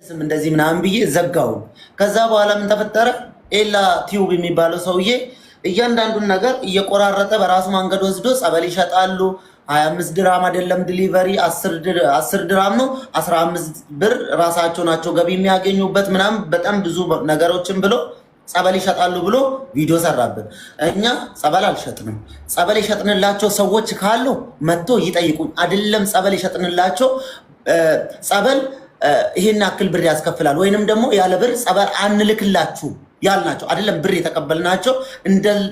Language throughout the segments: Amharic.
ስም እንደዚህ ምናምን ብዬ ዘጋው። ከዛ በኋላ ምን ተፈጠረ? ኤላ ቲዩብ የሚባለው ሰውዬ እያንዳንዱን ነገር እየቆራረጠ በራሱ መንገድ ወስዶ ጸበል ይሸጣሉ። 25 ድራም አይደለም ዲሊቨሪ 10 ድራም ነው 15 ብር ራሳቸው ናቸው ገቢ የሚያገኙበት ምናምን በጣም ብዙ ነገሮችን ብሎ ጸበል ይሸጣሉ ብሎ ቪዲዮ ሰራብን። እኛ ጸበል አልሸጥንም። ጸበል ይሸጥንላቸው ሰዎች ካሉ መጥቶ ይጠይቁኝ። አይደለም ጸበል ይሸጥንላቸው ጸበል ይሄን አክል ብር ያስከፍላል ወይንም ደግሞ ያለ ብር ጸበል አንልክላችሁ ያልናቸው አይደለም ብር የተቀበልናቸው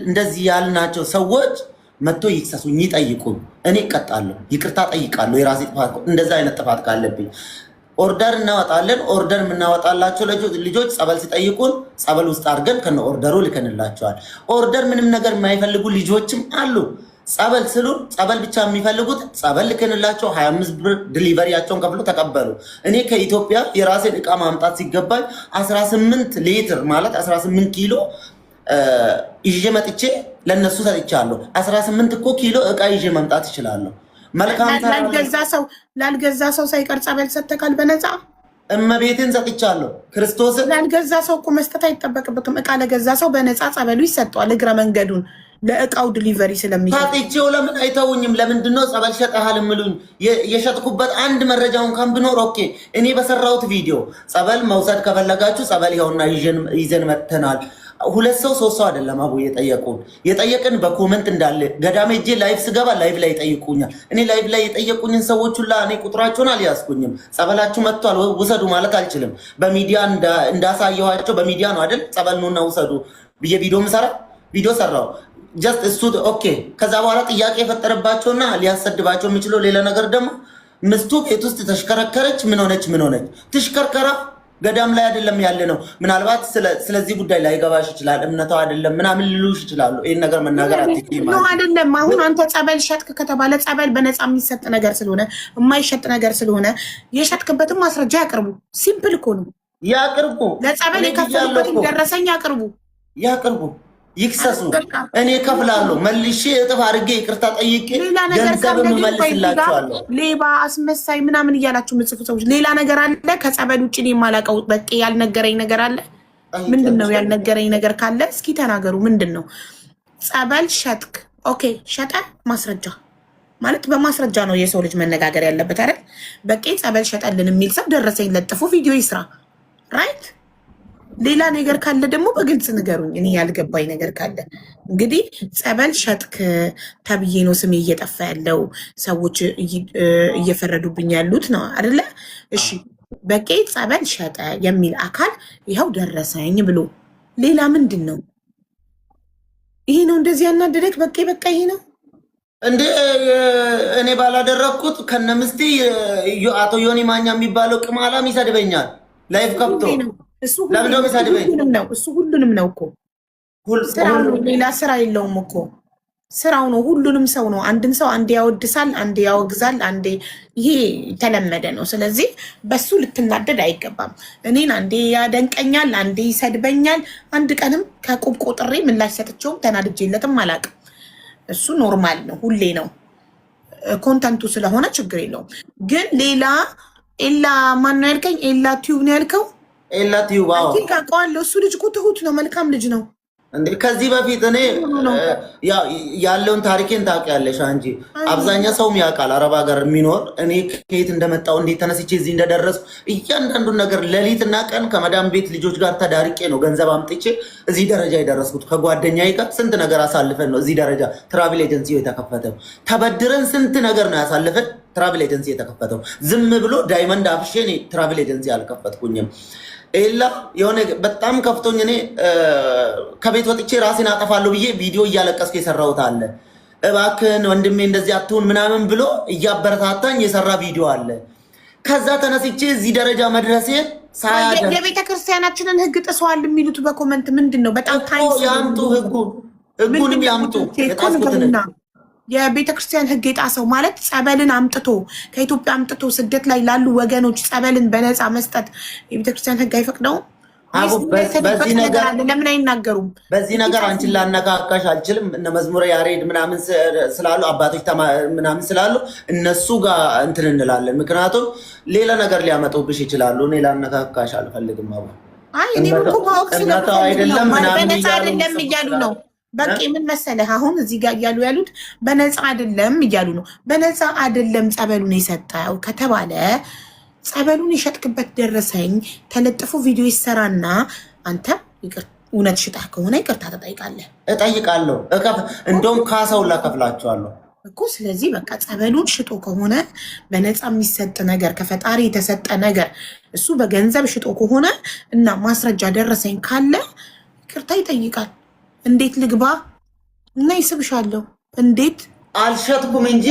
እንደዚህ ያልናቸው ሰዎች መጥቶ ይክሰሱኝ፣ ይጠይቁኝ። እኔ እቀጣለሁ፣ ይቅርታ ጠይቃለሁ። የራሴ ጥፋት እንደዛ አይነት ጥፋት ካለብኝ ኦርደር እናወጣለን። ኦርደር የምናወጣላቸው ልጆች ጸበል ሲጠይቁን ጸበል ውስጥ አድርገን ከነ ኦርደሩ ልከንላቸዋል። ኦርደር ምንም ነገር የማይፈልጉ ልጆችም አሉ። ጸበል ስሉ ጸበል ብቻ የሚፈልጉት ጸበል ልከንላቸው 25 ብር ዲሊቨሪያቸውን ከፍሎ ተቀበሉ። እኔ ከኢትዮጵያ የራሴን እቃ ማምጣት ሲገባኝ 18 ሊትር ማለት 18 ኪሎ ይዤ መጥቼ ለነሱ ሰጥቻለሁ። 18 እኮ ኪሎ እቃ ይዤ መምጣት ይችላለሁ። መልካም ላልገዛ ሰው ሳይቀር ጸበል ሰጥተካል በነፃ እመቤቴን ሰጥቻለሁ። ክርስቶስን ላልገዛ ሰው እኮ መስጠት አይጠበቅበትም። እቃ ለገዛ ሰው በነፃ ጸበሉ ይሰጠዋል። እግረ መንገዱን ለእቃው ዲሊቨሪ ስለሚሰጥ ታጥቼው ለምን አይተውኝም? ለምንድነው ጸበል ሸጠሃል ምሉኝ? የሸጥኩበት አንድ መረጃውን ካም ብኖር ኦኬ። እኔ በሰራሁት ቪዲዮ ጸበል መውሰድ ከፈለጋችሁ ጸበል ይኸውና ይዘን መጥተናል። 2 ሰው 3 ሰው አይደለም አቡ የጠየቅን በኮመንት እንዳለ ገዳሜ እጄ ላይቭ ስገባ ላይቭ ላይ ይጠይቁኛል። እኔ ላይቭ ላይ የጠየቁኝን ሰዎች ሁላ እኔ ቁጥራቸውን አልያዝኩኝም። ጸበላችሁ መጥቷል ውሰዱ ማለት አልችልም። በሚዲያ እንዳሳየኋቸው በሚዲያ ነው አይደል ጸበል ነውና ውሰዱ ብዬ ቪዲዮ ሰራው። ጀስት እሱ ኦኬ። ከዛ በኋላ ጥያቄ የፈጠረባቸውና ሊያሰድባቸው የሚችለው ሌላ ነገር ደግሞ ምስቱ ቤት ውስጥ ተሽከረከረች። ምን ሆነች ትሽከርከራ ገዳም ላይ አይደለም ያለ ነው። ምናልባት ስለዚህ ጉዳይ ላይ ገባሽ ይችላል። እምነቷ አይደለም ምናምን ልሉሽ ይችላሉ። ይሄን ነገር መናገር አትችይም ነው አይደለም። አሁን አንተ ጸበል ሸጥክ ከተባለ ጸበል በነፃ የሚሰጥ ነገር ስለሆነ የማይሸጥ ነገር ስለሆነ የሸጥክበትን ማስረጃ ያቅርቡ። ሲምፕል እኮ ነው። ያቅርቡ። ለጸበል የከፈሉበትን ደረሰኝ ያቅርቡ። ይክሰሱ። እኔ ከፍላለሁ መልሼ እጥፍ አድርጌ ይቅርታ ጠይቄ ገንዘብ መልስላችኋለሁ። ሌባ አስመሳይ ምናምን እያላችሁ ምጽፉ ሰዎች ሌላ ነገር አለ ከጸበል ውጭ የማላውቀው በቃ ያልነገረኝ ነገር አለ። ምንድን ነው ያልነገረኝ ነገር ካለ እስኪ ተናገሩ። ምንድን ነው? ጸበል ሸጥክ፣ ኦኬ ሸጠ፣ ማስረጃ ማለት በማስረጃ ነው የሰው ልጅ መነጋገር ያለበት አይደል? በቃ ጸበል ሸጠልን የሚል ሰው ደረሰኝ ለጥፎ ቪዲዮ ይስራ። ራይት። ሌላ ነገር ካለ ደግሞ በግልጽ ንገሩኝ። እኔ ያልገባኝ ነገር ካለ እንግዲህ ጸበል ሸጥክ ተብዬ ነው ስሜ እየጠፋ ያለው ሰዎች እየፈረዱብኝ ያሉት ነው አይደለ? እሺ በቄ ጸበል ሸጠ የሚል አካል ይኸው ደረሰኝ ብሎ ሌላ ምንድን ነው? ይሄ ነው እንደዚህ ያናደደክ? በቃ ይሄ ነው እንዴ? እኔ ባላደረግኩት ከነምስቴ አቶ ዮኒ ማኛ የሚባለው ቅማላም ይሰድበኛል ላይፍ ከብቶ እሱ ሁሉንም ነው እኮ ስራው ነው። ሌላ ስራ የለውም እኮ ስራው ነው። ሁሉንም ሰው ነው። አንድን ሰው አንዴ ያወድሳል፣ አንዴ ያወግዛል፣ አንዴ ይሄ የተለመደ ነው። ስለዚህ በሱ ልትናደድ አይገባም። እኔን አንዴ ያደንቀኛል፣ አንዴ ይሰድበኛል። አንድ ቀንም ከቁብ ቆጥሬ ምላሽ ሰጥቼውም ተናድጄለትም አላውቅም። እሱ ኖርማል ነው፣ ሁሌ ነው። ኮንተንቱ ስለሆነ ችግር የለውም። ግን ሌላ ኤላ ማን ነው ያልከኝ? ኤላ ቲዩብ ነው ያልከው? ኤላ ቲዩብ አውቀዋለሁ። እሱ ልጅ እኮ ትሁት ነው፣ መልካም ልጅ ነው። ከዚህ በፊት እኔ ያለውን ታሪኬን ታውቂያለሽ አንቺ። አብዛኛው ሰውም ያውቃል አረብ ሀገር የሚኖር እኔ ከየት እንደመጣው እንዴት ተነስቼ እዚህ እንደደረስኩ እያንዳንዱን ነገር ሌሊትና ቀን ከመዳም ቤት ልጆች ጋር ተዳርቄ ነው ገንዘብ አምጥቼ እዚህ ደረጃ የደረስኩት። ከጓደኛዬ ጋር ስንት ነገር አሳልፈን ነው እዚህ ደረጃ ትራቭል ኤጀንሲ የተከፈተው። ተበድረን ስንት ነገር ነው ያሳልፈን ትራቭል ኤጀንሲ የተከፈተው። ዝም ብሎ ዳይመንድ አፍሼ እኔ ትራቭል ኤጀንሲ አልከፈትኩኝም። ኤላ የሆነ በጣም ከፍቶኝ እኔ ከቤት ወጥቼ ራሴን አጠፋለሁ ብዬ ቪዲዮ እያለቀስኩ የሰራሁት አለ። እባክህን ወንድሜ እንደዚህ አትሁን ምናምን ብሎ እያበረታታኝ የሰራ ቪዲዮ አለ። ከዛ ተነስቼ እዚህ ደረጃ መድረሴ ሳያደርግ የቤተክርስቲያናችንን ሕግ ጥሰዋል የሚሉት በኮመንት ምንድን ነው? በጣም ያምጡ፣ ሕጉንም ያምጡ። የጣስኩትን የቤተክርስቲያን ሕግ የጣሰው ማለት ጸበልን አምጥቶ ከኢትዮጵያ አምጥቶ ስደት ላይ ላሉ ወገኖች ጸበልን በነፃ መስጠት የቤተክርስቲያን ሕግ አይፈቅደውም። በዚህ ነገር ለምን አይናገሩም? በዚህ ነገር አንቺን ላነካካሽ አልችልም። እነ መዝሙረ ያሬድ ምናምን ስላሉ አባቶች ምናምን ስላሉ እነሱ ጋር እንትን እንላለን። ምክንያቱም ሌላ ነገር ሊያመጡብሽ ይችላሉ። እኔ ላነካካሽ አልፈልግም። አይ እኔም እኮ ማወቅ አይደለም በነፃ አይደለም እያሉ ነው። በቂ ምን መሰለህ፣ አሁን እዚህ ጋር እያሉ ያሉት በነፃ አይደለም እያሉ ነው። በነፃ አይደለም ጸበሉን የሰጠው ከተባለ ጸበሉን የሸጥክበት ደረሰኝ ተለጥፎ ቪዲዮ ይሰራና አንተ እውነት ሽጣህ ከሆነ ይቅርታ ትጠይቃለህ። እጠይቃለሁ። እንደውም ካሳውን ላከፍላቸዋለሁ እኮ። ስለዚህ በቃ ጸበሉን ሽጦ ከሆነ በነፃ የሚሰጥ ነገር ከፈጣሪ የተሰጠ ነገር እሱ በገንዘብ ሽጦ ከሆነ እና ማስረጃ ደረሰኝ ካለ ይቅርታ ይጠይቃል። እንዴት ልግባ እና ይስብሻለሁ? እንዴት አልሸጥኩም እንጂ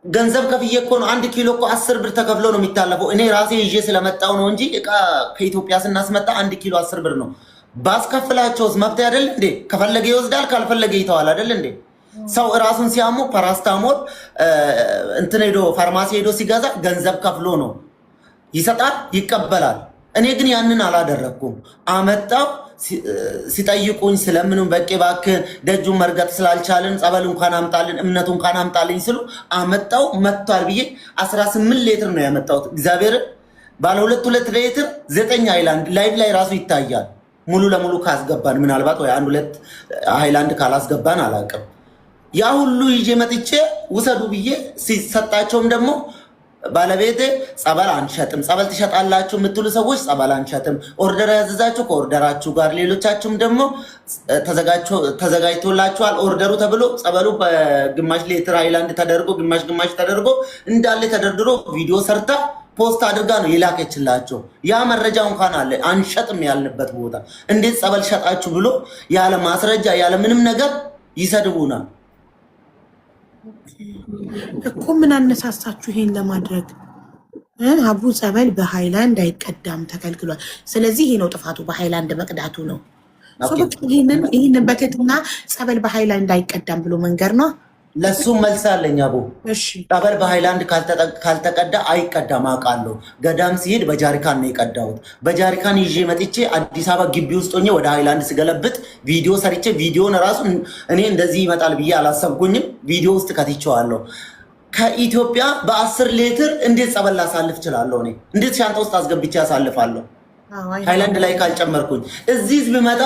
ገንዘብ ከፍዬ እኮ ነው። 1 ኪሎ እኮ 10 ብር ተከፍሎ ነው የሚታለፈው። እኔ ራሴ ይዤ ስለመጣው ነው እንጂ እቃ ከኢትዮጵያ ስናስመጣ 1 ኪሎ 10 ብር ነው። ባስከፍላቸውስ መብት አይደል እንዴ? ከፈለገ ይወስዳል፣ ካልፈለገ ይተዋል አይደል እንዴ? ሰው ራሱን ሲያሙ ፓራስታሞል እንትን ሄዶ ፋርማሲ ሄዶ ሲገዛ ገንዘብ ከፍሎ ነው ይሰጣል፣ ይቀበላል። እኔ ግን ያንን አላደረኩም። አመጣው ሲጠይቁኝ ስለምንም በቄ እባክህ ደጁን መርገጥ ስላልቻልን ጸበል እንኳን አምጣልን እምነቱ እንኳን አምጣልኝ ስሉ አመጣው። መጥቷል ብዬ 18 ሊትር ነው ያመጣሁት። እግዚአብሔር ባለ 2 ሊትር 9 ሃይላንድ ላይቭ ላይ ራሱ ይታያል። ሙሉ ለሙሉ ካስገባን ምናልባት ወይ 1-2 ሃይላንድ ካላስገባን አላውቅም። ያ ሁሉ ይዤ መጥቼ ውሰዱ ብዬ ሲሰጣቸውም ደግሞ ባለቤቴ ጸበል አንሸጥም፣ ጸበል ትሸጣላችሁ የምትሉ ሰዎች ጸበል አንሸጥም፣ ኦርደር ያዘዛችሁ ከኦርደራችሁ ጋር፣ ሌሎቻችሁም ደግሞ ተዘጋጅቶላችኋል ኦርደሩ ተብሎ ጸበሉ በግማሽ ሊትር ሃይላንድ ተደርጎ ግማሽ ተደርጎ እንዳለ ተደርድሮ ቪዲዮ ሰርታ ፖስት አድርጋ ነው የላከችላቸው። ያ መረጃ እንኳን አለ። አንሸጥም ያልንበት ቦታ እንዴት ጸበል ሸጣችሁ ብሎ ያለ ማስረጃ ያለ ምንም ነገር ይሰድቡናል እኮ። ምን አነሳሳችሁ ይሄን ለማድረግ? አቡ ጸበል በሃይላንድ አይቀዳም ተከልክሏል። ስለዚህ ይሄ ነው ጥፋቱ፣ በሃይላንድ መቅዳቱ ነው። ይህንን በትህትና ጸበል በሃይላንድ አይቀዳም ብሎ መንገር ነው። ለሱ መልስ አለኝ አቡ። ጸበል በሃይላንድ ካልተቀዳ አይቀዳም አውቃለሁ። ገዳም ሲሄድ በጃሪካን ነው የቀዳሁት። በጃሪካን ይዤ መጥቼ አዲስ አበባ ግቢ ውስጥ ሆኜ ወደ ሃይላንድ ስገለብጥ ቪዲዮ ሰርቼ ቪዲዮን ራሱ እኔ እንደዚህ ይመጣል ብዬ አላሰብኩኝም። ቪዲዮ ውስጥ ከትቼዋለሁ። ከኢትዮጵያ በ10 ሊትር እንዴት ጸበል ላሳልፍ እችላለሁ? እኔ እንዴት ሻንጣ ውስጥ አስገብቼ ያሳልፋለሁ? ሃይላንድ ላይ ካልጨመርኩኝ እዚህ ብመጣ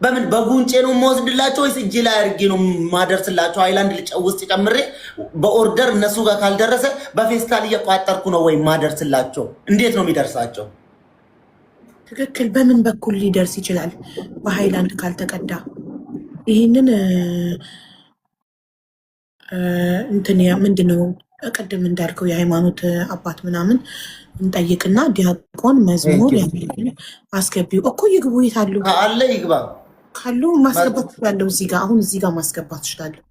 በምን በጉንጬ ነው የምወስድላቸው ወይስ እጅ ላይ አድርጌ ነው ማደርስላቸው? ሃይላንድ ውስጥ ጨምሬ በኦርደር እነሱ ጋር ካልደረሰ በፌስታል እየቋጠርኩ ነው ወይ ማደርስላቸው? እንዴት ነው የሚደርሳቸው? ትክክል። በምን በኩል ሊደርስ ይችላል? በሃይላንድ ካልተቀዳ ይህንን እንትን ምንድነው ቅድም እንዳልከው የሃይማኖት አባት ምናምን እንጠይቅና ዲያቆን መዝሙር አስገቢው እኮ ይግቡ። ይታሉ አለ ይግባ ካሉ ማስገባት ትችላለሁ። እዚህ ጋር አሁን እዚህ ጋር ማስገባት ትችላለሁ።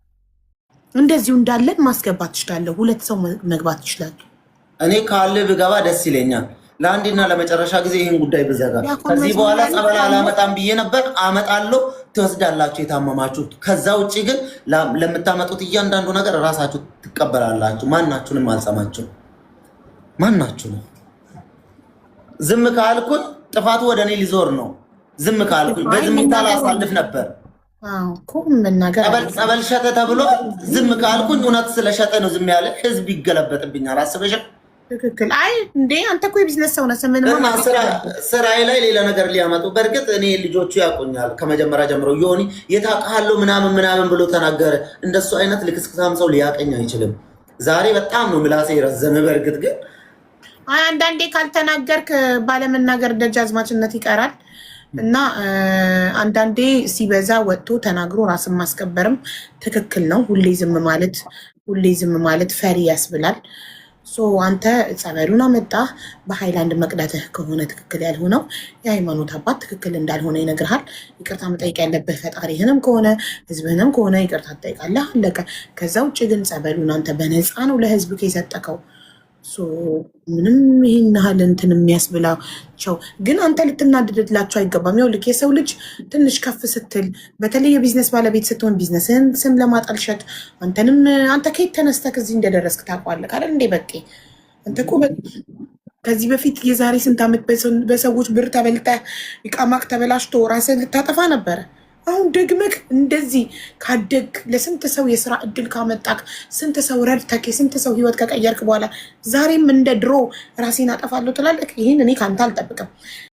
እንደዚሁ እንዳለን ማስገባት ትችላለሁ። 2 ሰው መግባት ይችላል። እኔ ካለ ብገባ ደስ ይለኛል። ለአንዴና ለመጨረሻ ጊዜ ይህን ጉዳይ ብዘጋ። ከዚህ በኋላ ጸበል አላመጣም ብዬ ነበር። አመጣለሁ፣ ትወስዳላችሁ የታመማችሁት። ከዛ ውጭ ግን ለምታመጡት እያንዳንዱ ነገር እራሳችሁ ትቀበላላችሁ። ማናችሁንም አልሰማችሁም። ማናችሁንም ዝም ካልኩኝ ጥፋቱ ወደ እኔ ሊዞር ነው። ዝም ካልኩኝ በዝምታ ላሳልፍ ነበር። ጸበል ሸጠ ተብሎ ዝም ካልኩኝ እውነት ስለሸጠ ነው ዝም ያለ። ህዝብ ይገለበጥብኛል። አስበሻል? ትክክል። አይ እንዴ አንተ እኮ የቢዝነስ ሰው ነህ። ስራዬ ላይ ሌላ ነገር ሊያመጡ። በእርግጥ እኔ ልጆቹ ያውቁኛል ከመጀመሪያ ጀምሮ። ዮኒ የታውቃለሁ ምናምን ብሎ ተናገረ። እንደሱ አይነት ልክስክሳም ሰው ሊያቀኝ አይችልም። ዛሬ በጣም ነው ምላሴ የረዘመ። በእርግጥ ግን አንዳንዴ ካልተናገርክ ባለመናገር ደጃዝማችነት ይቀራል እና አንዳንዴ ሲበዛ ወጥቶ ተናግሮ ራስን ማስከበርም ትክክል ነው። ሁሌ ዝም ማለት ፈሪ ያስብላል። አንተ ጸበሉን አመጣህ። በሃይላንድ መቅዳትህ ከሆነ ትክክል ያልሆነው የሃይማኖት አባት ትክክል እንዳልሆነ ይነግርሃል። ይቅርታ መጠየቅ ያለብህ ፈጣሪህንም ከሆነ ህዝብህንም ከሆነ ይቅርታ ትጠይቃለህ። አለቀ። ከዛ ውጭ ግን ጸበሉን አንተ በነፃ ነው ለህዝብ የሰጠከው። ምንም ይህን ያህል እንትን የሚያስብላቸው ግን አንተ ልትናደድላቸው አይገባም። ያው ልክ የሰው ልጅ ትንሽ ከፍ ስትል በተለይ የቢዝነስ ባለቤት ስትሆን ቢዝነስህን ስም ለማጠልሸት አንተ ከየት ተነስተህ እዚህ እንደደረስክ ታውቀዋለህ አይደል እንዴ? በቄ አንተ እኮ ከዚህ በፊት የዛሬ ስንት ዓመት በሰዎች ብር ተበልጠህ እቃማክ ተበላሽቶ ራስን ልታጠፋ ነበረ። አሁን ደግመህ እንደዚህ ካደግ ለስንት ሰው የስራ እድል ካመጣክ ስንት ሰው ረድተክ የስንት ሰው ህይወት ከቀየርክ በኋላ ዛሬም እንደ ድሮ ራሴን አጠፋለሁ ትላለህ። ይህን እኔ ካንተ አልጠብቅም።